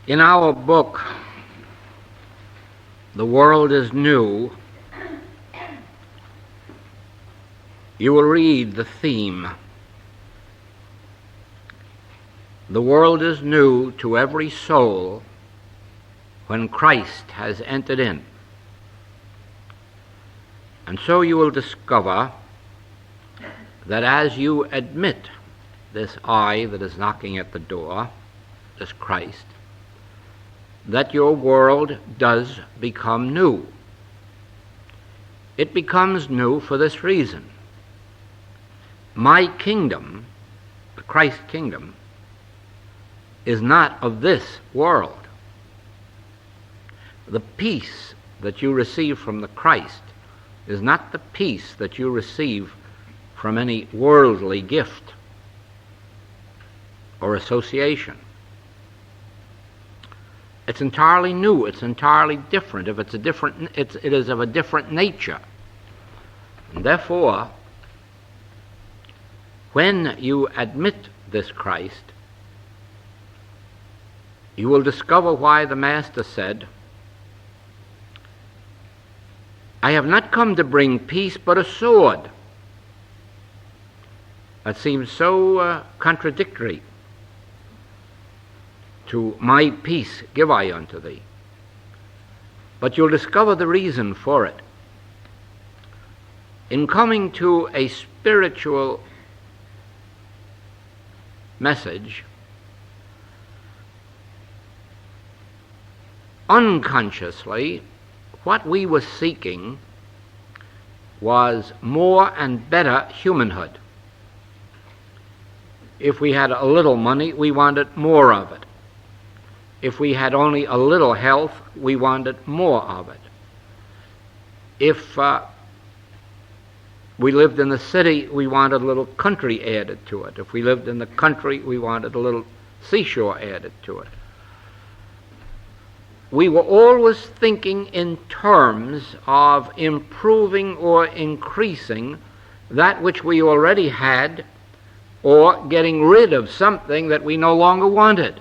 In our book, The World is New, you will read the theme. The world is new to every soul when Christ has entered in. And so you will discover that as you admit this I that is knocking at the door, this Christ, that your world does become new. It becomes new for this reason. My kingdom, the Christ kingdom, is not of this world. The peace that you receive from the Christ is not the peace that you receive from any worldly gift or association. It's entirely new. It's entirely different. If it's it is of a different nature. And therefore, when you admit this Christ, you will discover why the Master said, I have not come to bring peace but a sword. That seems so contradictory to my peace give I unto thee. But you'll discover the reason for it. In coming to a spiritual message, unconsciously, what we were seeking was more and better humanhood. If we had a little money, we wanted more of it. If we had only a little health, we wanted more of it. If we lived in the city, we wanted a little country added to it. If we lived in the country, we wanted a little seashore added to it. We were always thinking in terms of improving or increasing that which we already had, or getting rid of something that we no longer wanted.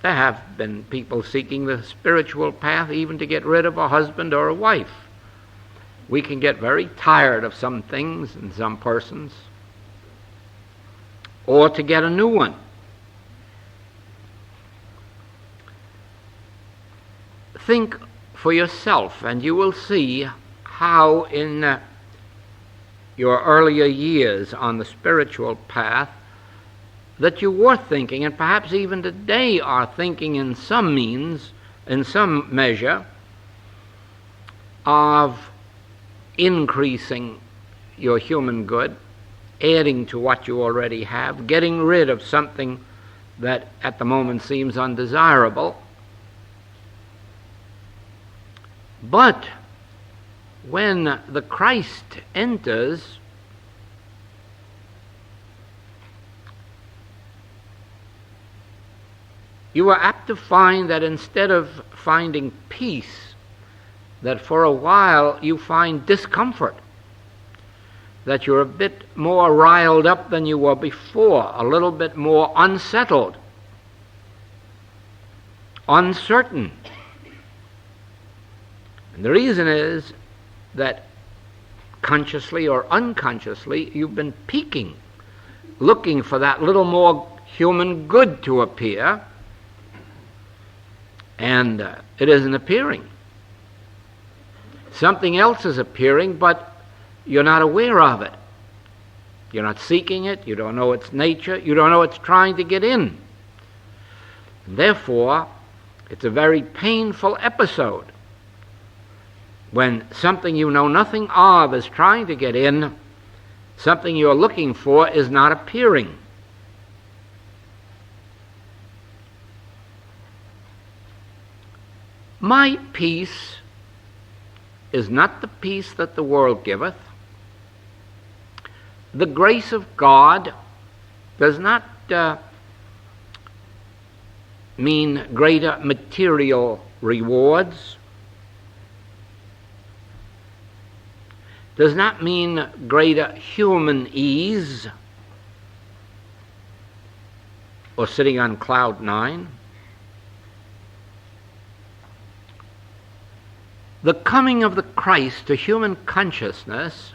There have been people seeking the spiritual path even to get rid of a husband or a wife. We can get very tired of some things and some persons, or to get a new one. Think for yourself, and you will see how in your earlier years on the spiritual path that you were thinking, and perhaps even today are thinking in some measure, of increasing your human good, adding to what you already have, getting rid of something that at the moment seems undesirable. But when the Christ enters, you are apt to find that instead of finding peace, that for a while you find discomfort, that you're a bit more riled up than you were before, a little bit more unsettled, uncertain. And the reason is that consciously or unconsciously you've been peeking, looking for that little more human good to appear, and it isn't appearing. Something else is appearing, but you're not aware of it. You're not seeking it. You don't know its nature. You don't know it's trying to get in. And therefore, it's a very painful episode when something you know nothing of is trying to get in, something you're looking for is not appearing. My peace is not the peace that the world giveth. The grace of God does not mean greater material rewards, does not mean greater human ease, or sitting on cloud nine. The coming of the Christ to human consciousness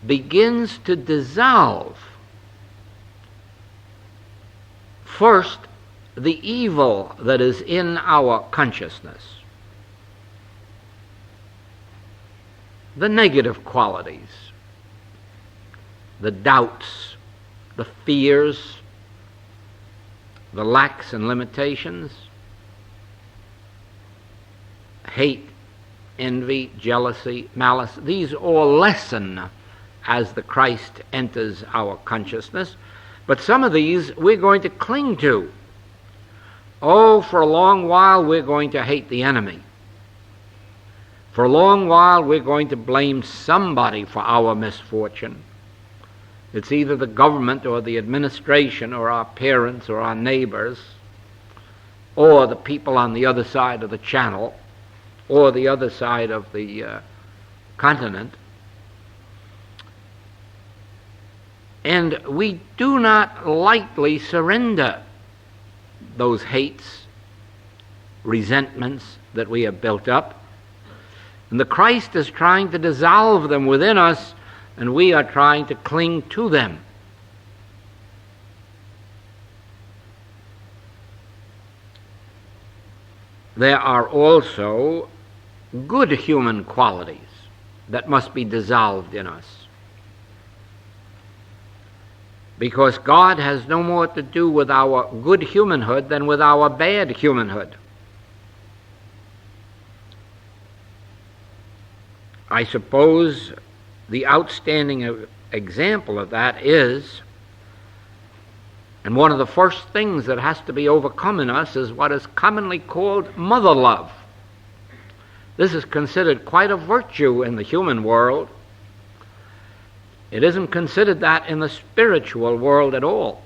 begins to dissolve first the evil that is in our consciousness, the negative qualities, the doubts, the fears, the lacks and limitations, hate, envy, jealousy, malice. These all lessen as the Christ enters our consciousness. But some of these we're going to cling to. Oh, for a long while we're going to hate the enemy. For a long while we're going to blame somebody for our misfortune. It's either the government or the administration or our parents or our neighbors or the people on the other side of the channel or the other side of the continent. And we do not lightly surrender those hates, resentments that we have built up. And the Christ is trying to dissolve them within us, and we are trying to cling to them. There are also good human qualities that must be dissolved in us, because God has no more to do with our good humanhood than with our bad humanhood. I suppose the outstanding example of that is, and one of the first things that has to be overcome in us, is what is commonly called mother love. This is considered quite a virtue in the human world. It isn't considered that in the spiritual world at all,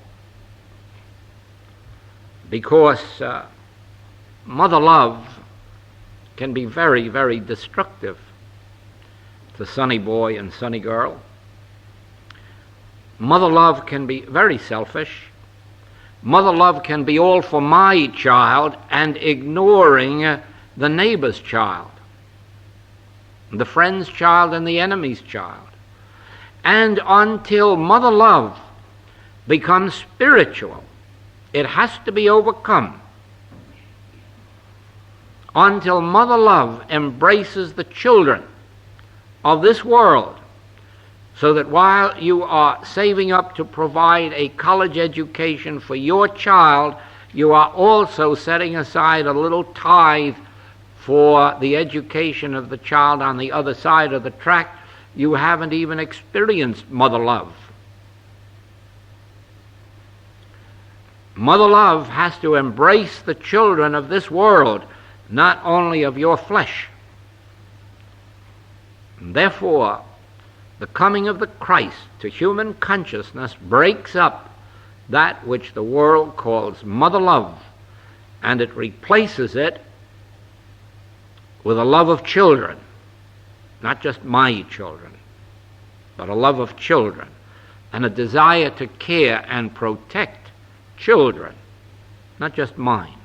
because mother love can be very, very destructive to sonny boy and sonny girl. Mother love can be very selfish. Mother love can be all for my child and ignoring the neighbor's child, the friend's child and the enemy's child. And until mother love becomes spiritual, it has to be overcome. Until mother love embraces the children of this world, so that while you are saving up to provide a college education for your child, you are also setting aside a little tithe for the education of the child on the other side of the track. You haven't even experienced mother love. Mother love has to embrace the children of this world, not only of your flesh. And therefore, the coming of the Christ to human consciousness breaks up that which the world calls mother love, and it replaces it with a love of children. Not just my children, but a love of children, and a desire to care and protect children, not just mine,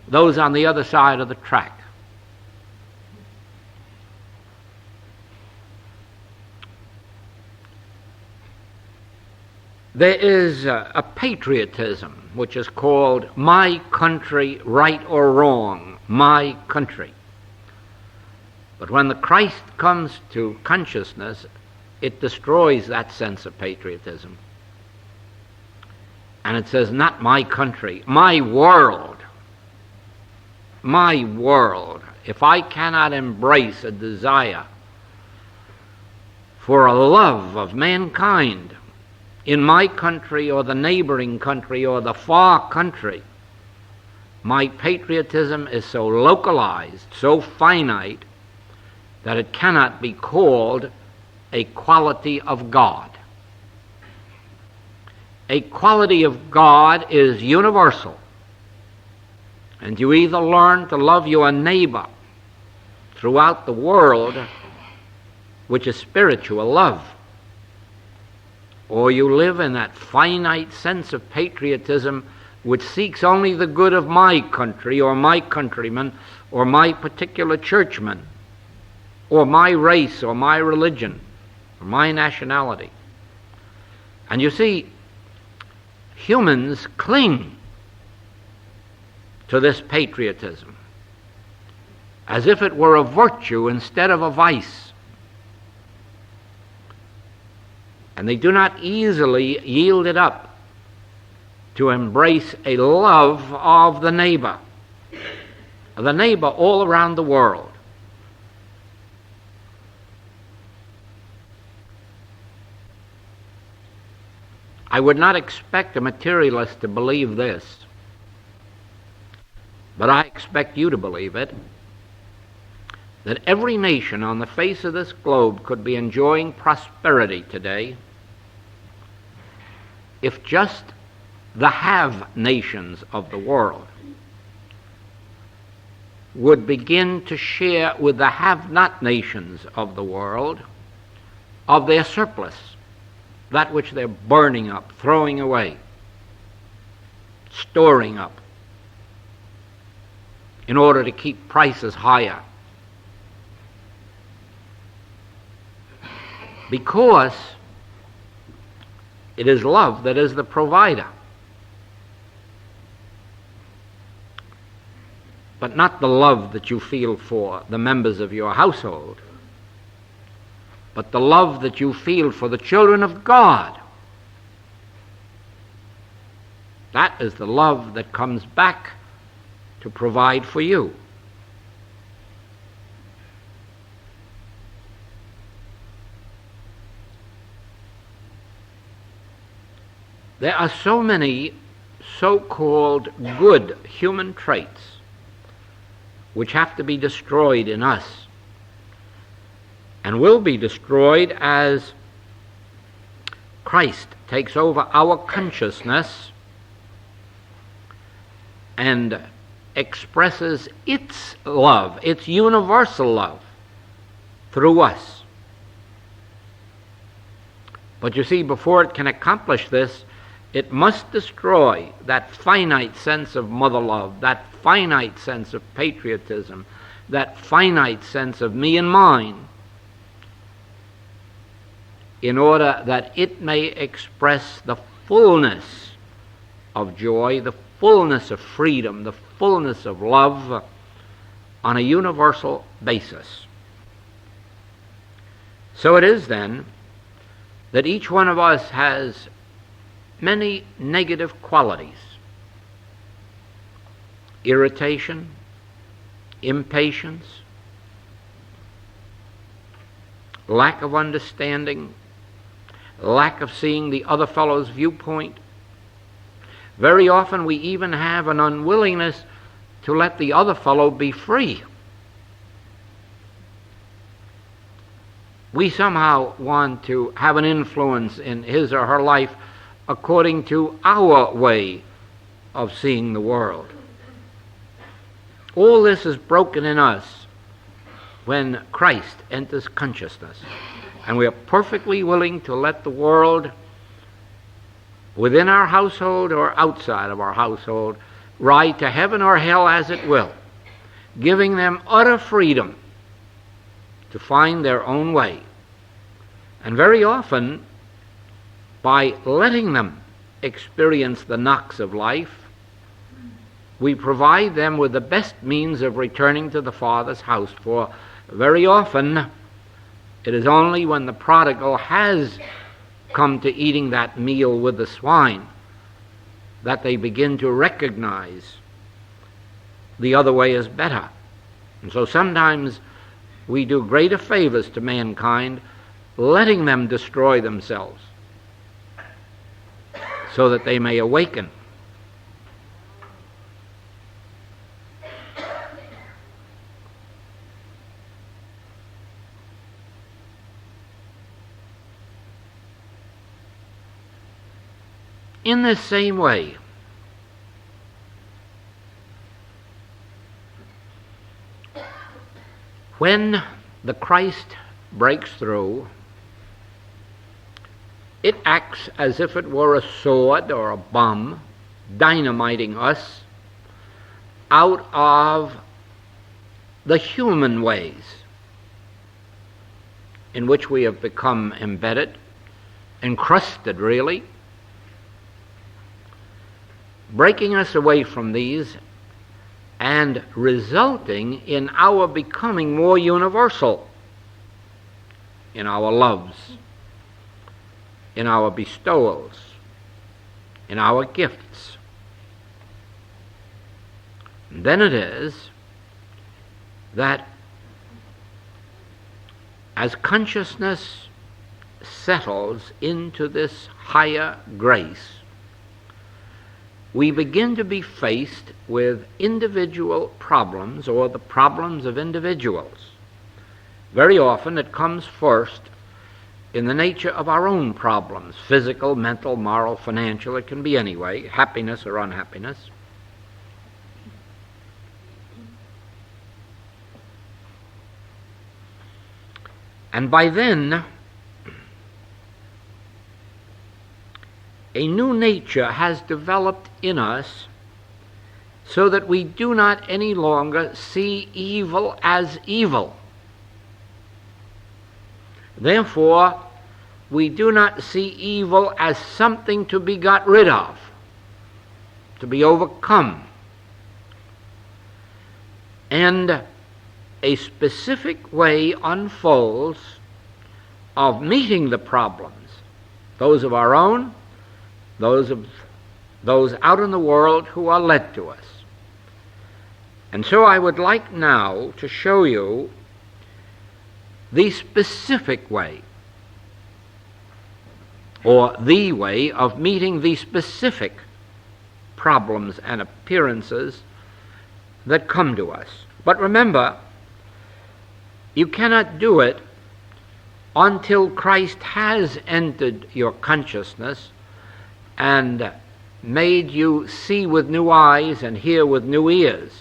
those on the other side of the track. There is a patriotism which is called my country, right or wrong, my country. But when the Christ comes to consciousness, it destroys that sense of patriotism. And it says, not my country, my world. My world. If I cannot embrace a desire for a love of mankind in my country or the neighboring country or the far country, my patriotism is so localized, so finite, that it cannot be called a quality of God. A quality of God is universal, and you either learn to love your neighbor throughout the world, which is spiritual love, or you live in that finite sense of patriotism which seeks only the good of my country or my countrymen or my particular churchman or my race or my religion or my nationality. And you see, humans cling to this patriotism as if it were a virtue instead of a vice. And they do not easily yield it up to embrace a love of the neighbor all around the world. I would not expect a materialist to believe this, but I expect you to believe it, that every nation on the face of this globe could be enjoying prosperity today if just the have nations of the world would begin to share with the have-not nations of the world of their surplus, that which they're burning up, throwing away, storing up, in order to keep prices higher. Because it is love that is the provider. But not the love that you feel for the members of your household, but the love that you feel for the children of God. That is the love that comes back to provide for you. There are so many so-called good human traits which have to be destroyed in us and will be destroyed as Christ takes over our consciousness and expresses its love, its universal love, through us. But you see, before it can accomplish this, it must destroy that finite sense of mother love, that finite sense of patriotism, that finite sense of me and mine, in order that it may express the fullness of joy, the fullness of freedom, the fullness of love on a universal basis. So it is then that each one of us has many negative qualities: irritation, impatience, lack of understanding, lack of seeing the other fellow's viewpoint. Very often we even have an unwillingness to let the other fellow be free. We somehow want to have an influence in his or her life according to our way of seeing the world. All this is broken in us when Christ enters consciousness, and we are perfectly willing to let the world within our household or outside of our household ride to heaven or hell as it will, giving them utter freedom to find their own way. And very often, by letting them experience the knocks of life, we provide them with the best means of returning to the Father's house. For very often, it is only when the prodigal has come to eating that meal with the swine that they begin to recognize the other way is better. And so sometimes we do greater favors to mankind, letting them destroy themselves so that they may awaken. In this same way, when the Christ breaks through, It acts as if it were a sword or a bomb, dynamiting us out of the human ways in which we have become embedded, encrusted really, breaking us away from these and resulting in our becoming more universal in our loves, in our bestowals, in our gifts. And then it is that as consciousness settles into this higher grace, we begin to be faced with individual problems or the problems of individuals. Very often it comes first in the nature of our own problems, physical, mental, moral, financial, it can be anyway, happiness or unhappiness. And by then, a new nature has developed in us so that we do not any longer see evil as evil. Therefore, we do not see evil as something to be got rid of, to be overcome. And a specific way unfolds of meeting the problems, those of our own, those out in the world who are led to us. And so I would like now to show you the specific way, or the way of meeting the specific problems and appearances that come to us. But remember, you cannot do it until Christ has entered your consciousness and made you see with new eyes and hear with new ears.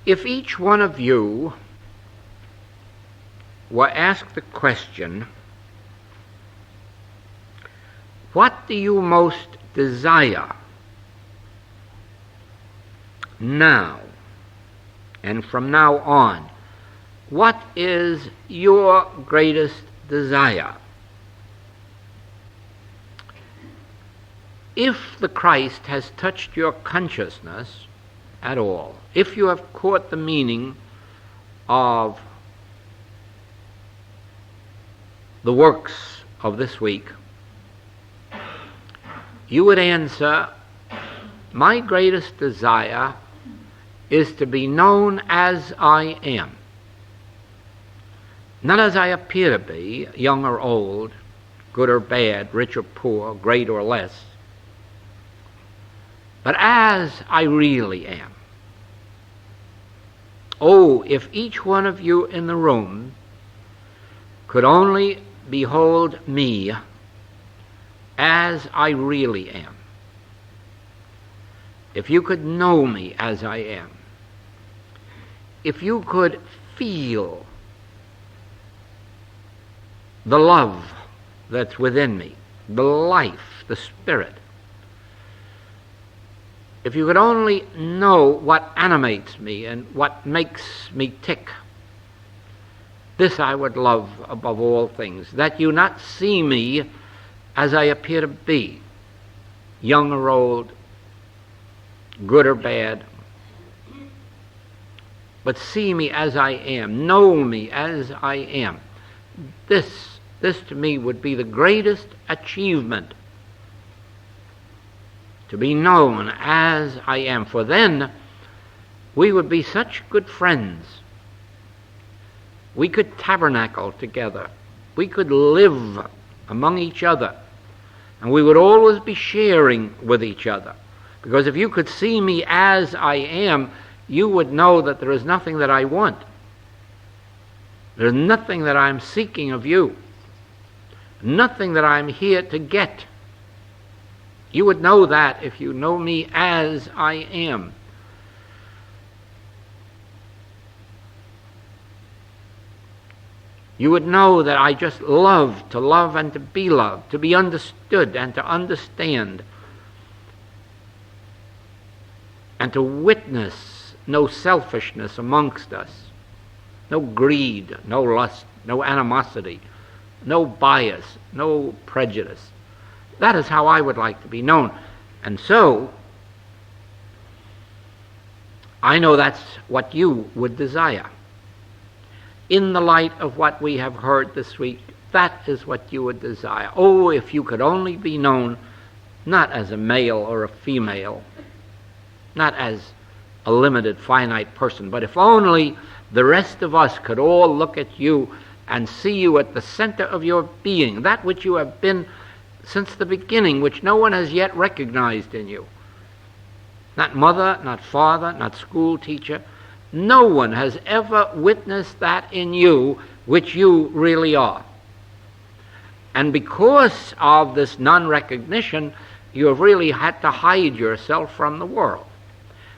If each one of you were asked the question, what do you most desire now and from now on? What is your greatest desire? If the Christ has touched your consciousness at all, if you have caught the meaning of the works of this week, you would answer, my greatest desire is to be known as I am. Not as I appear to be, young or old, good or bad, rich or poor, great or less, but as I really am. Oh, if each one of you in the room could only behold me as I really am. If you could know me as I am. If you could feel the love that's within me, the life, the spirit. If you could only know what animates me and what makes me tick, this I would love above all things, that you not see me as I appear to be, young or old, good or bad, but see me as I am, know me as I am. This to me would be the greatest achievement, to be known as I am, for then we would be such good friends. We could tabernacle together. We could live among each other. And we would always be sharing with each other. Because if you could see me as I am, you would know that there is nothing that I want. There's nothing that I'm seeking of you. Nothing that I'm here to get. You would know that if you know me as I am. You would know that I just love and to be loved, to be understood and to understand, and to witness no selfishness amongst us, no greed, no lust, no animosity, no bias, no prejudice. That is how I would like to be known. And so, I know that's what you would desire. In the light of what we have heard this week, that is what you would desire. Oh, if you could only be known not as a male or a female, not as a limited, finite person, but if only the rest of us could all look at you and see you at the center of your being, that which you have been since the beginning, which no one has yet recognized in you. Not mother, not father, not school teacher. No one has ever witnessed that in you which you really are. And because of this non-recognition, you have really had to hide yourself from the world.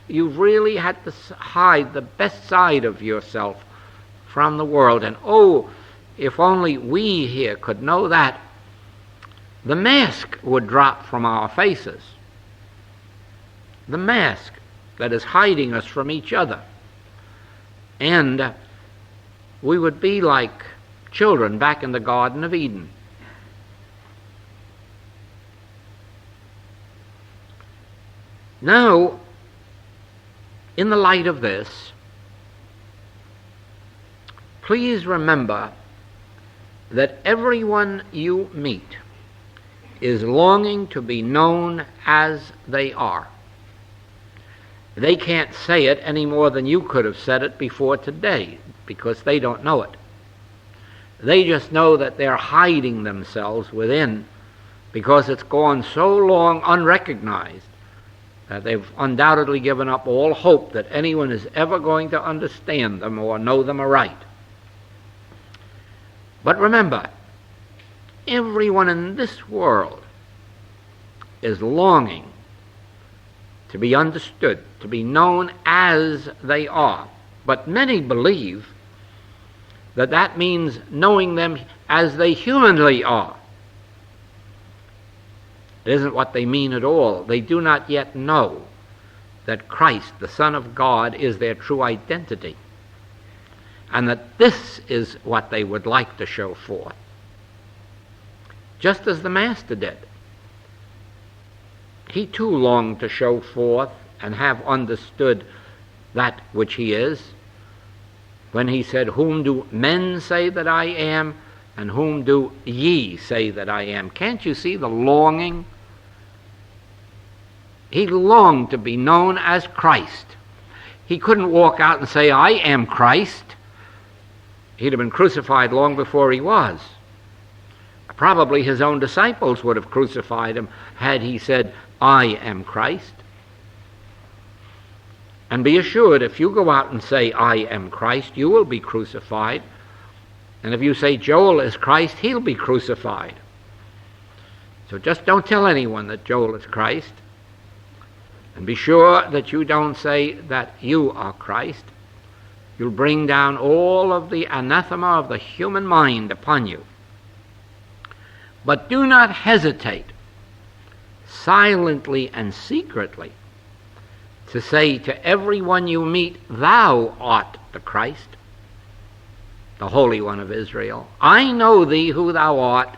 You've really had to hide the best side of yourself from the world. And oh, if only we here could know that, the mask would drop from our faces. The mask that is hiding us from each other. And we would be like children back in the Garden of Eden. Now, in the light of this, please remember that everyone you meet is longing to be known as they are. They can't say it any more than you could have said it before today, because they don't know it. They just know that they're hiding themselves within, because it's gone so long unrecognized that they've undoubtedly given up all hope that anyone is ever going to understand them or know them aright. But remember, everyone in this world is longing to be understood, to be known as they are. But many believe that that means knowing them as they humanly are. It isn't what they mean at all. They do not yet know that Christ, the Son of God, is their true identity, and that this is what they would like to show forth, just as the Master did. He too longed to show forth and have understood that which he is, when he said, "Whom do men say that I am, and whom do ye say that I am?" Can't you see the longing? He longed to be known as Christ. He couldn't walk out and say, "I am Christ." He'd have been crucified long before he was. Probably his own disciples would have crucified him had he said, "I am Christ." And be assured, if you go out and say, "I am Christ," you will be crucified. And if you say Joel is Christ, he'll be crucified. So just don't tell anyone that Joel is Christ. And be sure that you don't say that you are Christ. You'll bring down all of the anathema of the human mind upon you. But do not hesitate, silently and secretly, to say to everyone you meet, "Thou art the Christ, the Holy One of Israel. I know thee who thou art."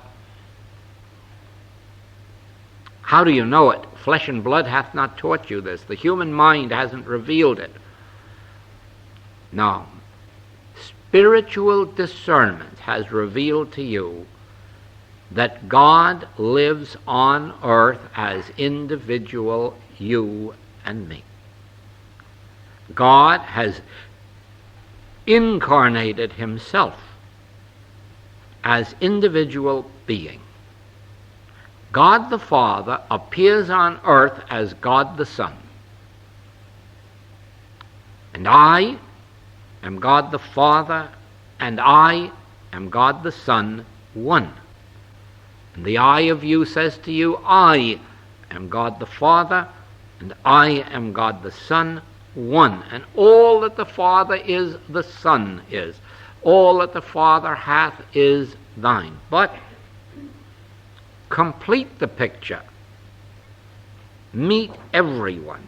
How do you know it? Flesh and blood hath not taught you this. The human mind hasn't revealed it. No. Spiritual discernment has revealed to you that God lives on earth as individual you and me. God has incarnated himself as individual being. God the Father appears on earth as God the Son. And I am God the Father, and I am God the Son, one. And the I of you says to you, "I am God the Father, and I am God the Son, one. And all that the Father is, the Son is. All that the Father hath is thine. But complete the picture. Meet everyone.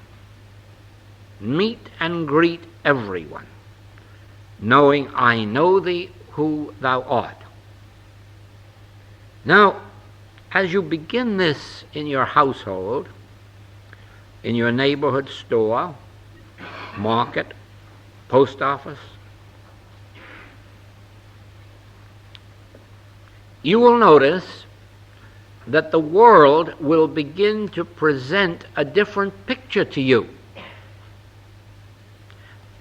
Meet and greet everyone, knowing I know thee who thou art. Now, as you begin this in your household, in your neighborhood store, market, post office, you will notice that the world will begin to present a different picture to you.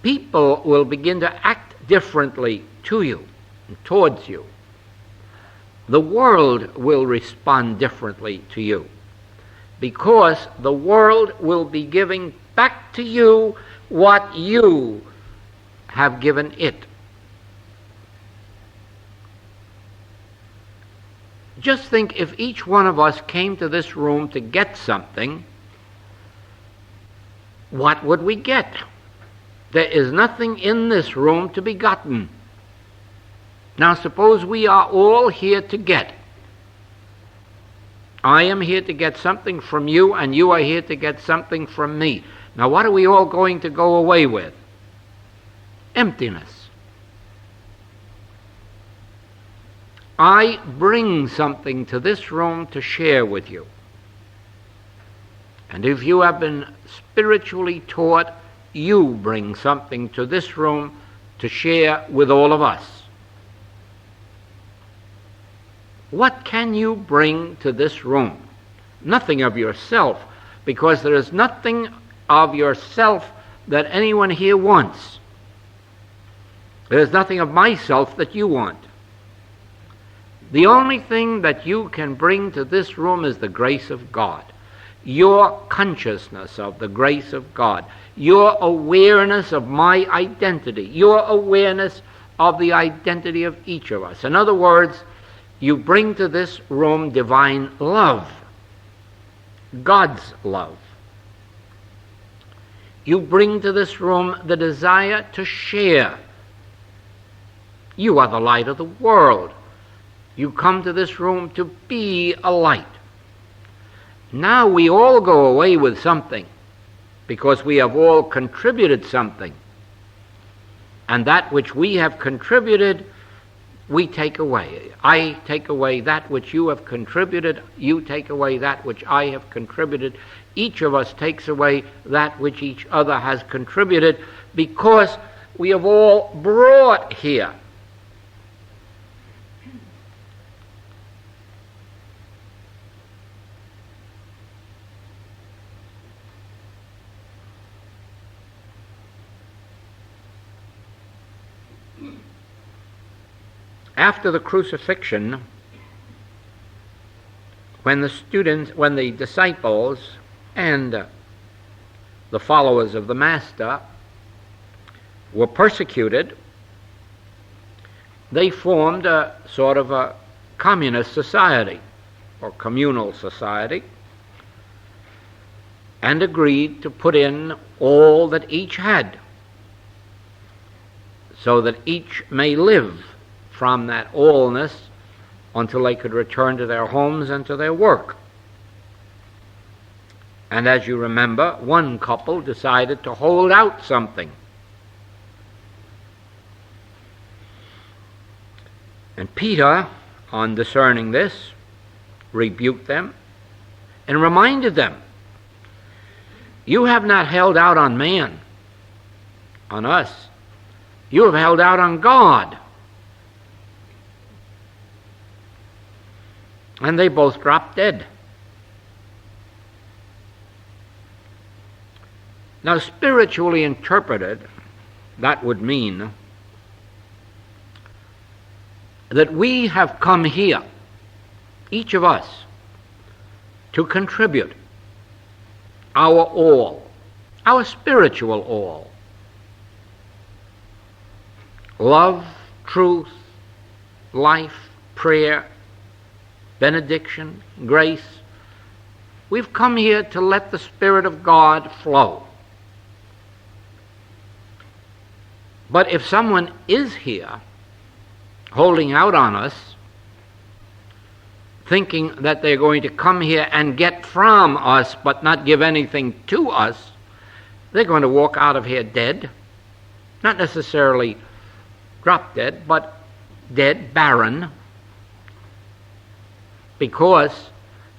People will begin to act differently to you and towards you. The world will respond differently to you, because the world will be giving back to you what you have given it. Just think, if each one of us came to this room to get something, what would we get? There is nothing in this room to be gotten. Now suppose we are all here to get. I am here to get something from you, and you are here to get something from me. Now what are we all going to go away with? Emptiness. I bring something to this room to share with you. And if you have been spiritually taught, you bring something to this room to share with all of us. What can you bring to this room? Nothing of yourself, because there is nothing of yourself that anyone here wants. There is nothing of myself that you want. The only thing that you can bring to this room is the grace of God, your consciousness of the grace of God, your awareness of my identity, your awareness of the identity of each of us. In other words, you bring to this room divine love, God's love. You bring to this room the desire to share. You are the light of the world. You come to this room to be a light. Now we all go away with something, because we have all contributed something. And that which we have contributed, we take away. I take away that which you have contributed. You take away that which I have contributed. Each of us takes away that which each other has contributed, because we have all brought here. After the crucifixion, when the disciples and the followers of the Master were persecuted, they formed a sort of a communist society or communal society, and agreed to put in all that each had, so that each may live from that allness until they could return to their homes and to their work. And as you remember, one couple decided to hold out something. And Peter, on discerning this, rebuked them and reminded them, you have not held out on man, on us. You have held out on God. And they both dropped dead. Now, spiritually interpreted, that would mean that we have come here, each of us, to contribute our all, our spiritual all. Love, truth, life, prayer, benediction, grace, We've come here to let the Spirit of God flow. But if someone is here holding out on us, thinking that they're going to come here and get from us but not give anything to us, they're going to walk out of here dead. Not necessarily drop dead, but dead, barren, because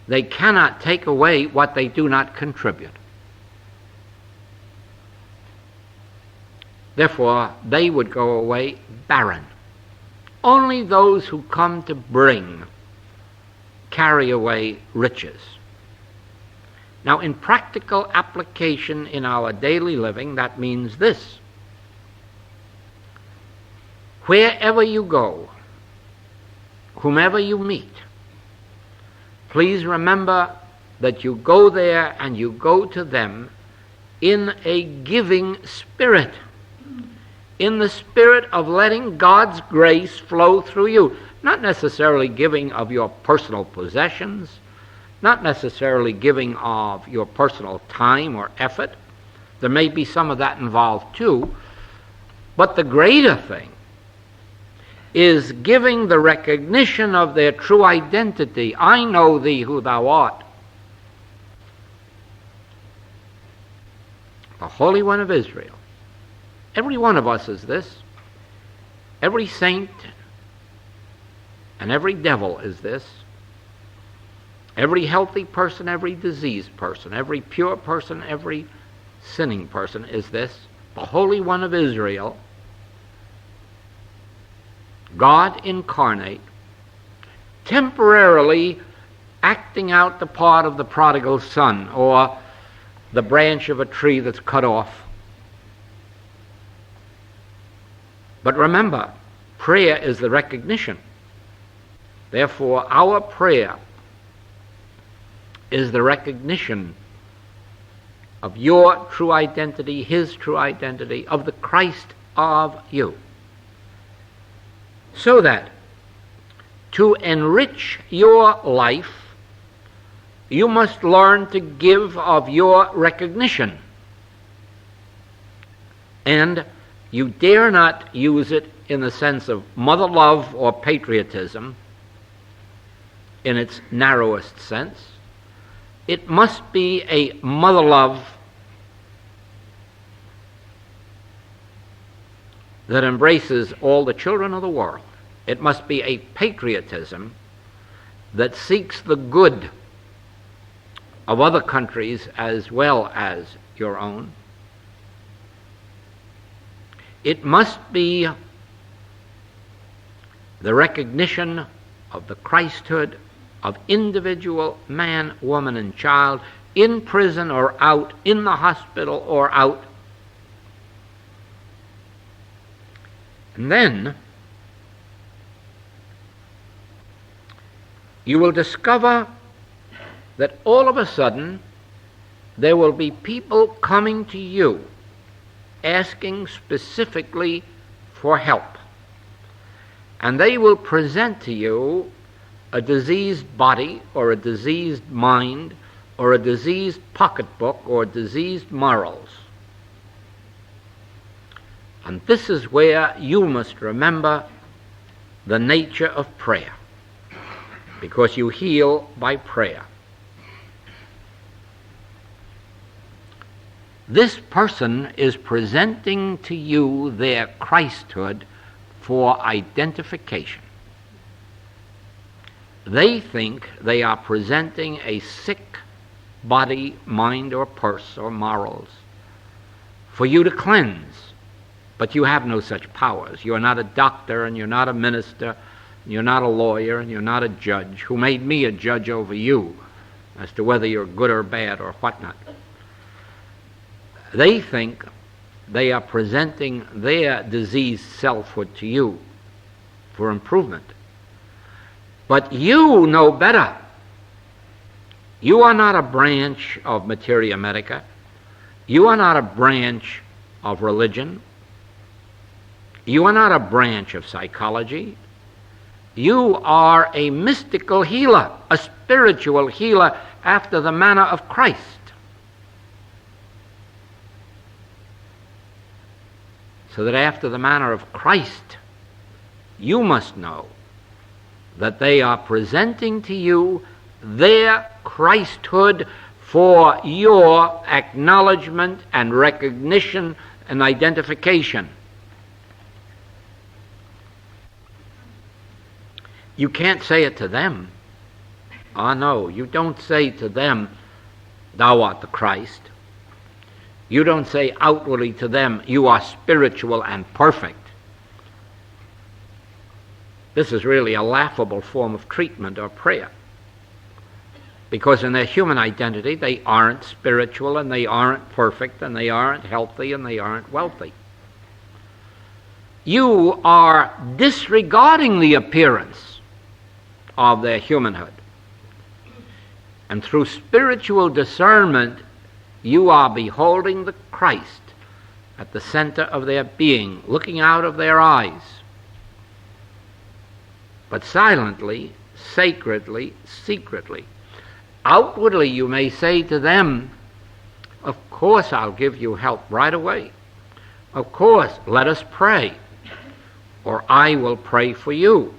they cannot take away what they do not contribute. Therefore, they would go away barren. Only those who come to bring carry away riches. Now, in practical application in our daily living, that means this. Wherever you go, whomever you meet, please remember that you go there and you go to them in a giving spirit, in the spirit of letting God's grace flow through you. Not necessarily giving of your personal possessions, not necessarily giving of your personal time or effort. There may be some of that involved too, but the greater thing is giving the recognition of their true identity. I know thee who thou art. The Holy One of Israel. Every one of us is this. Every saint and every devil is this. Every healthy person, every diseased person, every pure person, every sinning person is this. The Holy One of Israel, God incarnate, temporarily acting out the part of the prodigal son or the branch of a tree that's cut off. But remember, prayer is the recognition. Therefore, our prayer is the recognition of your true identity, his true identity, of the Christ of you. So that to enrich your life, you must learn to give of your recognition. And you dare not use it in the sense of mother love or patriotism in its narrowest sense. It must be a mother love that embraces all the children of the world. It must be a patriotism that seeks the good of other countries as well as your own. It must be the recognition of the Christhood of individual man, woman, and child, in prison or out, in the hospital or out. And then you will discover that all of a sudden there will be people coming to you asking specifically for help. And they will present to you a diseased body or a diseased mind or a diseased pocketbook or diseased morals. And this is where you must remember the nature of prayer, because you heal by prayer. This person is presenting to you their Christhood for identification. They think they are presenting a sick body, mind, or purse, or morals for you to cleanse. But you have no such powers. You're not a doctor, and you're not a minister, and you're not a lawyer, and you're not a judge. Who made me a judge over you as to whether you're good or bad or whatnot? They think they are presenting their diseased selfhood to you for improvement. But you know better. You are not a branch of materia medica. You are not a branch of religion. You are not a branch of psychology. You are a mystical healer, a spiritual healer after the manner of Christ. So that after the manner of Christ, you must know that they are presenting to you their Christhood for your acknowledgement and recognition and identification. You can't say it to them. Ah, no, you don't say to them, thou art the Christ. You don't say outwardly to them, you are spiritual and perfect. This is really a laughable form of treatment or prayer. Because in their human identity, they aren't spiritual and they aren't perfect and they aren't healthy and they aren't wealthy. You are disregarding the appearance of their humanhood. And through spiritual discernment, you are beholding the Christ at the center of their being, looking out of their eyes. But silently, sacredly, secretly. Outwardly, you may say to them, of course I'll give you help right away. Of course, let us pray. Or I will pray for you.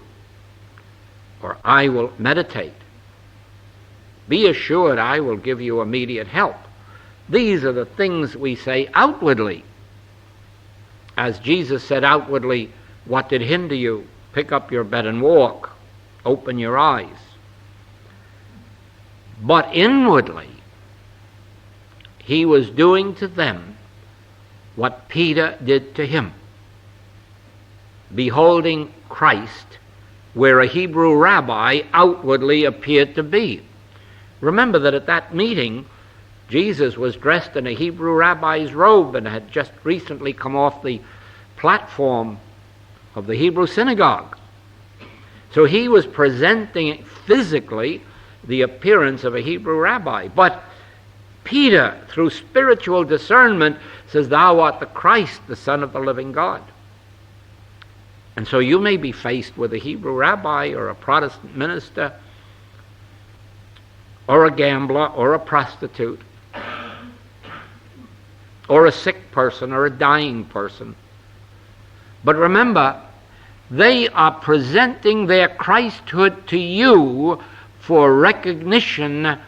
Or I will meditate. Be assured I will give you immediate help. These are the things we say outwardly. As Jesus said outwardly, what did hinder you? Pick up your bed and walk. Open your eyes. But inwardly, he was doing to them what Peter did to him. Beholding Christ where a Hebrew rabbi outwardly appeared to be. Remember that at that meeting, Jesus was dressed in a Hebrew rabbi's robe and had just recently come off the platform of the Hebrew synagogue. So he was presenting physically the appearance of a Hebrew rabbi. But Peter, through spiritual discernment, says, thou art the Christ, the Son of the living God. And so you may be faced with a Hebrew rabbi or a Protestant minister or a gambler or a prostitute or a sick person or a dying person. But remember, they are presenting their Christhood to you for recognition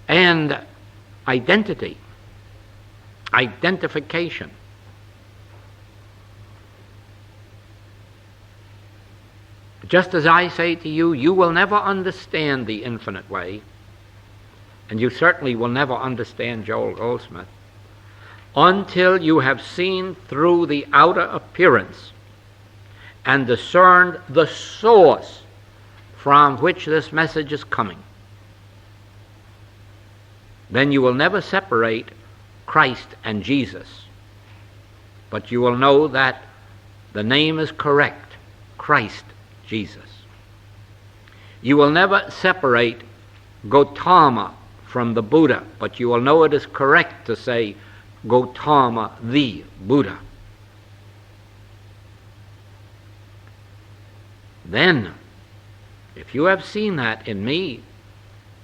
and identity, identification. Just as I say to you, you will never understand the infinite way, and you certainly will never understand Joel Goldsmith, until you have seen through the outer appearance and discerned the source from which this message is coming. Then you will never separate Christ and Jesus, but you will know that the name is correct, Christ Jesus. You will never separate Gautama from the Buddha, but you will know it is correct to say Gautama the Buddha. Then, if you have seen that in me,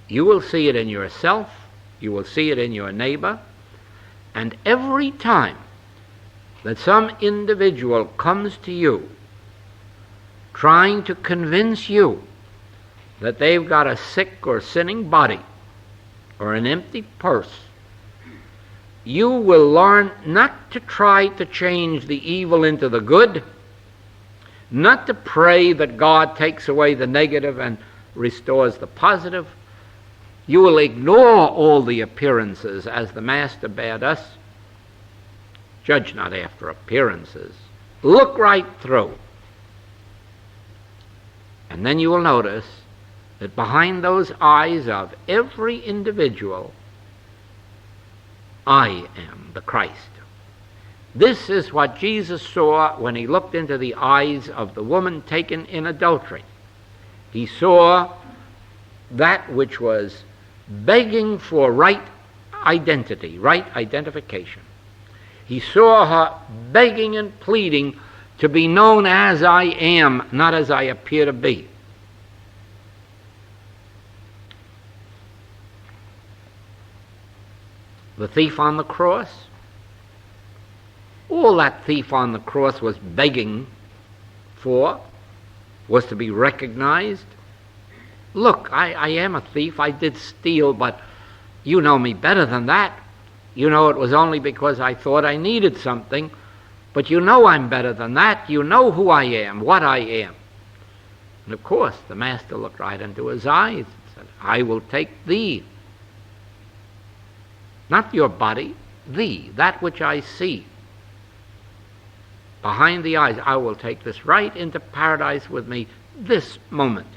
you will see it in yourself, you will see it in your neighbor, and every time that some individual comes to you trying to convince you that they've got a sick or sinning body or an empty purse, you will learn not to try to change the evil into the good, not to pray that God takes away the negative and restores the positive. You will ignore all the appearances as the Master bade us. Judge not after appearances. Look right through. And then you will notice that behind those eyes of every individual, I am the Christ. This is what Jesus saw when he looked into the eyes of the woman taken in adultery. He saw that which was begging for right identity, right identification. He saw her begging and pleading to be known as I am, not as I appear to be. The thief on the cross? All that thief on the cross was begging for was to be recognized. Look, I am a thief. I did steal, but you know me better than that. You know it was only because I thought I needed something, but you know I'm better than that. You know who I am, what I am. And of course, the master looked right into his eyes and said, I will take thee. Not your body, thee, that which I see. Behind the eyes, I will take this right into paradise with me this moment.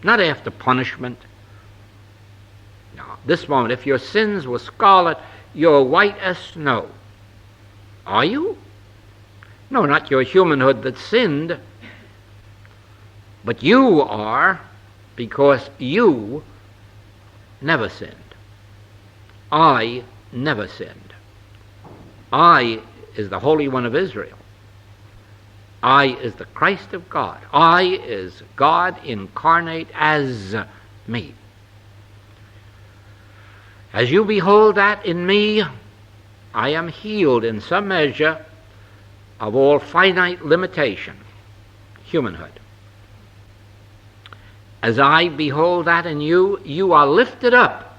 Not after punishment. No, this moment. If your sins were scarlet, you're white as snow. Are you? No, not your humanhood that sinned. But you are, because you never sinned. I never sinned. I is the Holy One of Israel. I is the Christ of God. I is God incarnate as me. As you behold that in me, I am healed in some measure of all finite limitation, humanhood. As I behold that in you, you are lifted up.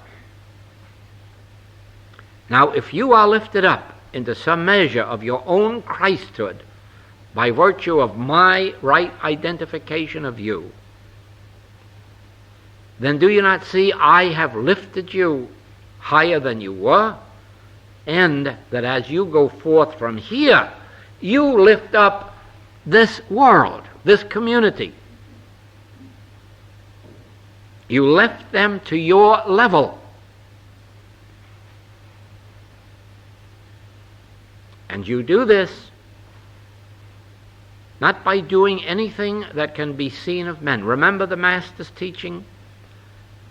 Now, if you are lifted up into some measure of your own Christhood by virtue of my right identification of you, then do you not see I have lifted you higher than you were, and that as you go forth from here, you lift up this world, this community. You lift them to your level. And you do this not by doing anything that can be seen of men. Remember the Master's teaching?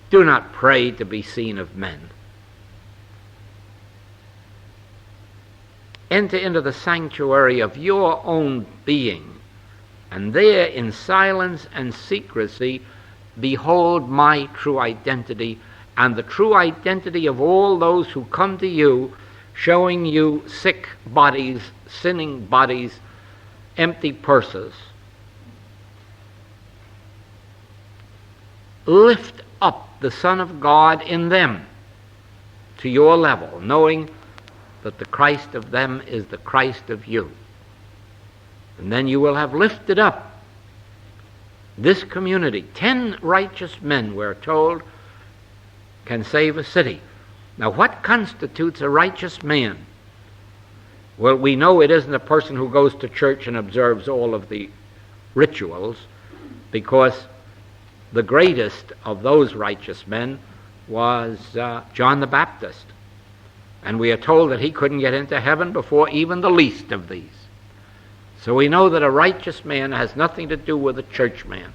Do not pray to be seen of men. Enter into the sanctuary of your own being, and there in silence and secrecy behold my true identity and the true identity of all those who come to you, showing you sick bodies, sinning bodies, empty purses. Lift up the Son of God in them to your level, knowing that the Christ of them is the Christ of you. And then you will have lifted up this community. 10 righteous men, we're told, can save a city. Now, what constitutes a righteous man? Well, we know it isn't a person who goes to church and observes all of the rituals, because the greatest of those righteous men was John the Baptist. And we are told that he couldn't get into heaven before even the least of these. So we know that a righteous man has nothing to do with a church man.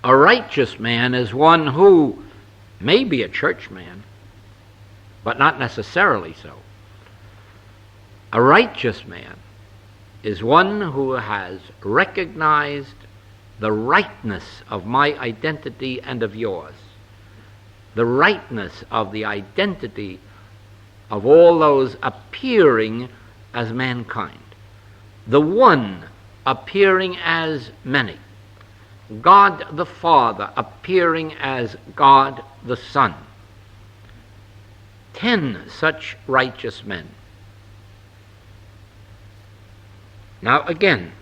A righteous man is one who may be a church man, but not necessarily so. A righteous man is one who has recognized the rightness of my identity and of yours, the rightness of the identity of all those appearing as mankind, the one appearing as many, God the Father appearing as God the Son. 10 such righteous men. Now again,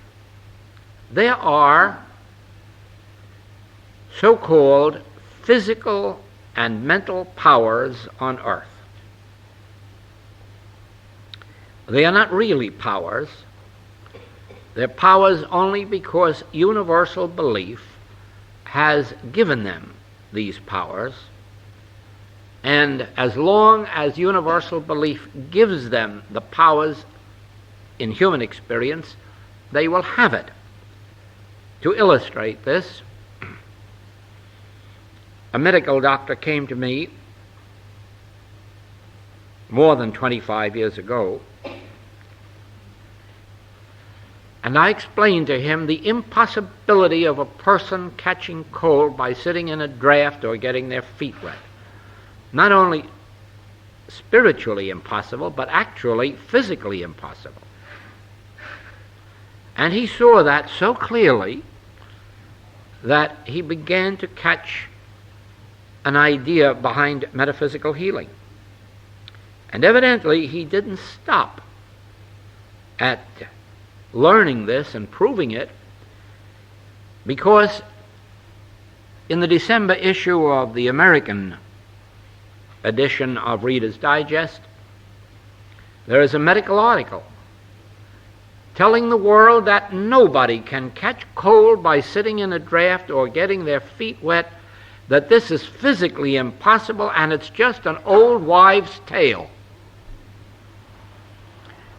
there are so-called physical and mental powers on earth. They are not really powers. They're powers only because universal belief has given them these powers, and as long as universal belief gives them the powers in human experience, they will have it. To illustrate this, a medical doctor came to me more than 25 years ago, and I explained to him the impossibility of a person catching cold by sitting in a draft or getting their feet wet. Not only spiritually impossible, but actually physically impossible. And he saw that so clearly that he began to catch an idea behind metaphysical healing. And evidently he didn't stop at learning this and proving it, because in the December issue of the American edition of Reader's Digest, there is a medical article telling the world that nobody can catch cold by sitting in a draft or getting their feet wet, that this is physically impossible and it's just an old wives' tale.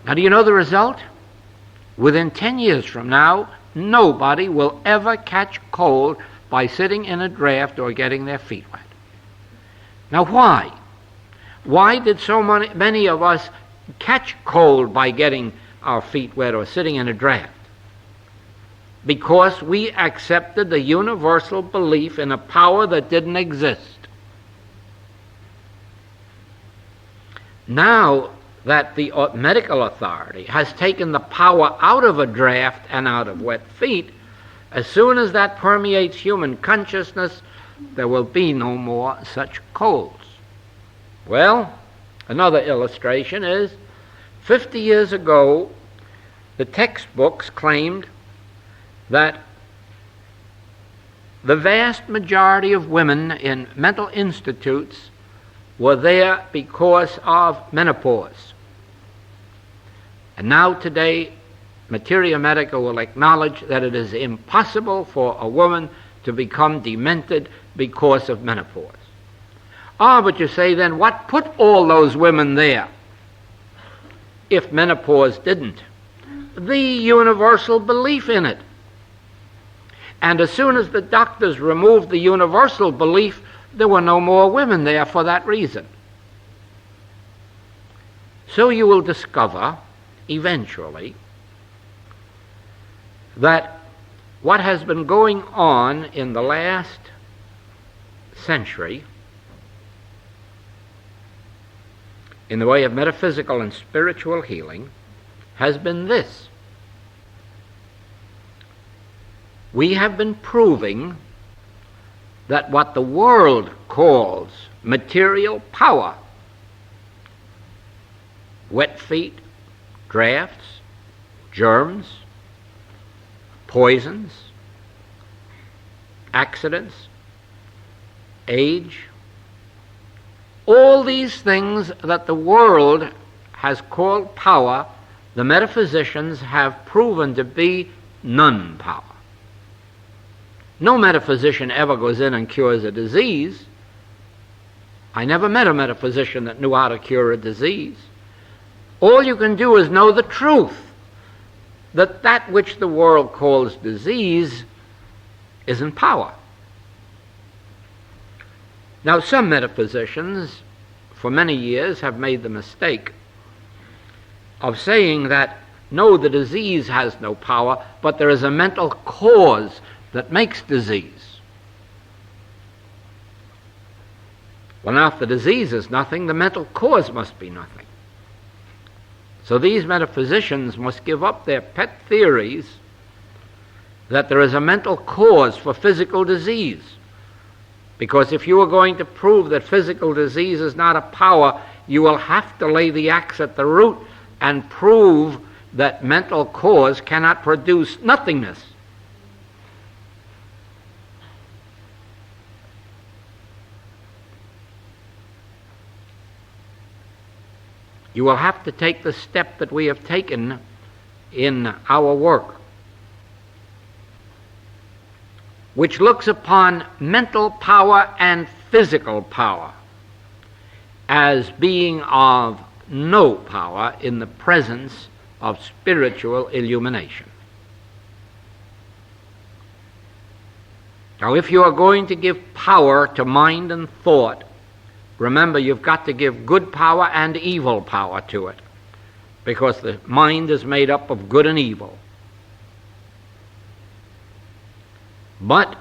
Now, do you know the result? Within 10 years from now, nobody will ever catch cold by sitting in a draft or getting their feet wet. Now, why? Why did so many of us catch cold by getting our feet wet or sitting in a draft? Because we accepted the universal belief in a power that didn't exist. Now that the medical authority has taken the power out of a draft and out of wet feet, as soon as that permeates human consciousness, there will be no more such colds. Well, another illustration is 50 years ago, the textbooks claimed that the vast majority of women in mental institutes were there because of menopause. And now today, Materia Medica will acknowledge that it is impossible for a woman to become demented because of menopause. Ah, but you say, then what put all those women there if menopause didn't? The universal belief in it. And as soon as the doctors removed the universal belief, there were no more women there for that reason. So you will discover eventually that what has been going on in the last century in the way of metaphysical and spiritual healing has been this. We have been proving that what the world calls material power, wet feet, drafts, germs, poisons, accidents, age, all these things that the world has called power, the metaphysicians have proven to be non-power. No metaphysician ever goes in and cures a disease. I never met a metaphysician that knew how to cure a disease. All you can do is know the truth, that that which the world calls disease isn't power. Now, some metaphysicians for many years have made the mistake of saying that, no, the disease has no power, but there is a mental cause that makes disease. Well, now, if the disease is nothing, the mental cause must be nothing. So these metaphysicians must give up their pet theories that there is a mental cause for physical disease. Because if you are going to prove that physical disease is not a power, you will have to lay the axe at the root and prove that mental cause cannot produce nothingness. You will have to take the step that we have taken in our work, which looks upon mental power and physical power as being of no power in the presence of spiritual illumination. Now, if you are going to give power to mind and thought, remember, you've got to give good power and evil power to it, because the mind is made up of good and evil. But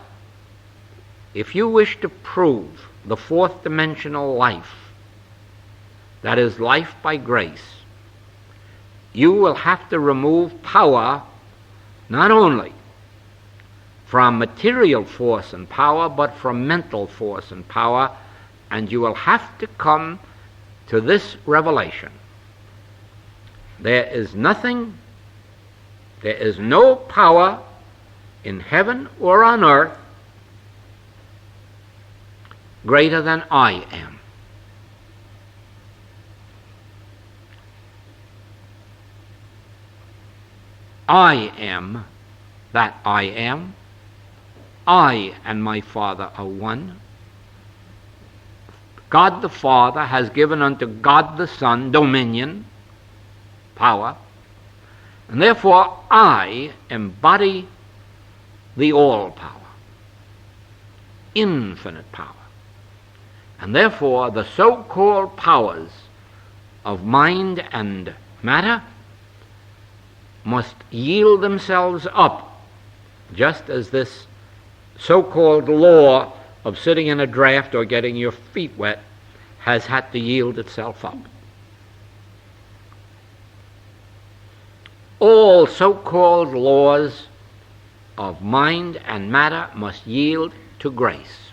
if you wish to prove the fourth dimensional life, that is life by grace, you will have to remove power not only from material force and power, but from mental force and power, and you will have to come to this revelation. There is nothing, there is no power in heaven or on earth greater than I am. I am that I am. I and my Father are one. God the Father has given unto God the Son dominion, power, and therefore I embody the all-power, infinite power. And therefore the so-called powers of mind and matter must yield themselves up, just as this so-called law of sitting in a draft or getting your feet wet has had to yield itself up. All so-called laws of mind and matter must yield to grace,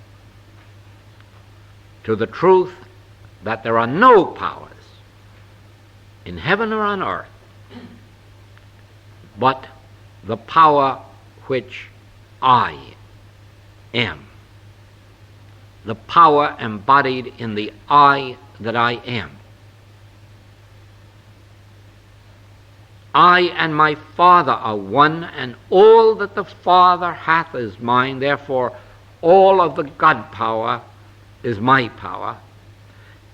to the truth that there are no powers in heaven or on earth but the power which I am, the power embodied in the I that I am. I and my Father are one, and all that the Father hath is mine. Therefore, all of the God power is my power,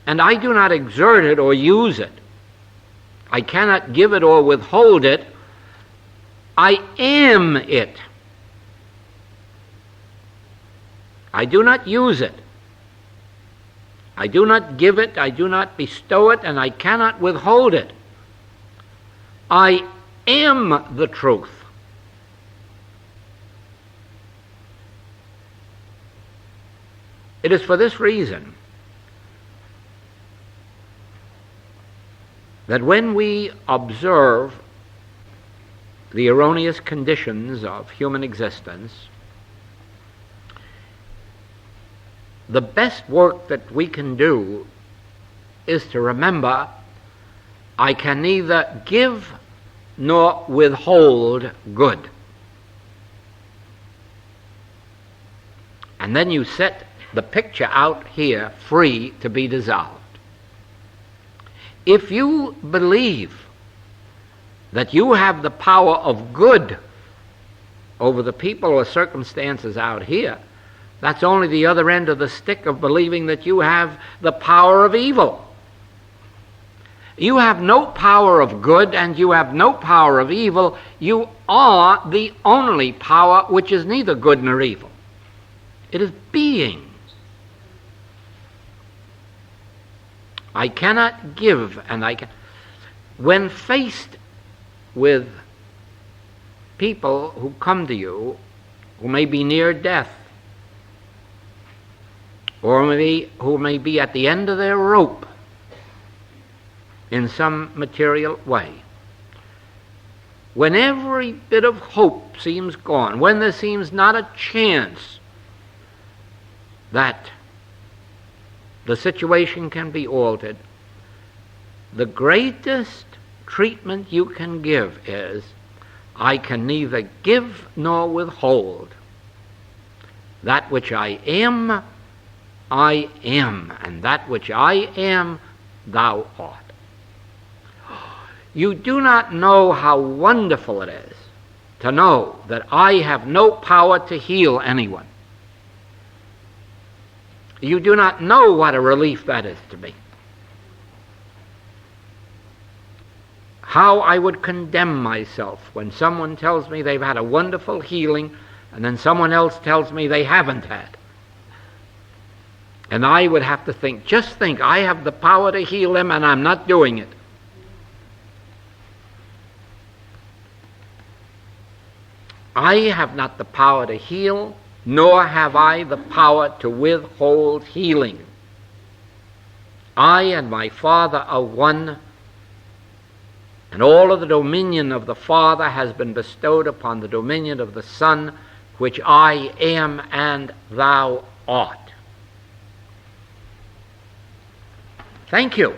and I do not exert it or use it. I cannot give it or withhold it. I am it. I do not use it. I do not give it, I do not bestow it, and I cannot withhold it. I am the truth. It is for this reason that when we observe the erroneous conditions of human existence, the best work that we can do is to remember I can neither give nor withhold good. And then you set the picture out here free to be dissolved. If you believe that you have the power of good over the people or circumstances out here, that's only the other end of the stick of believing that you have the power of evil. You have no power of good and you have no power of evil. You are the only power which is neither good nor evil. It is being. I cannot give, and I can. When faced with people who come to you who may be near death, or who may be at the end of their rope in some material way, when every bit of hope seems gone, when there seems not a chance that the situation can be altered, the greatest treatment you can give is, I can neither give nor withhold. That which I am, and that which I am, thou art. You do not know how wonderful it is to know that I have no power to heal anyone. You do not know what a relief that is to me. How I would condemn myself when someone tells me they've had a wonderful healing and then someone else tells me they haven't had. And I would have to think, just think, I have the power to heal them and I'm not doing it. I have not the power to heal, nor have I the power to withhold healing. I and my Father are one, and all of the dominion of the Father has been bestowed upon the dominion of the Son, which I am and thou art. Thank you.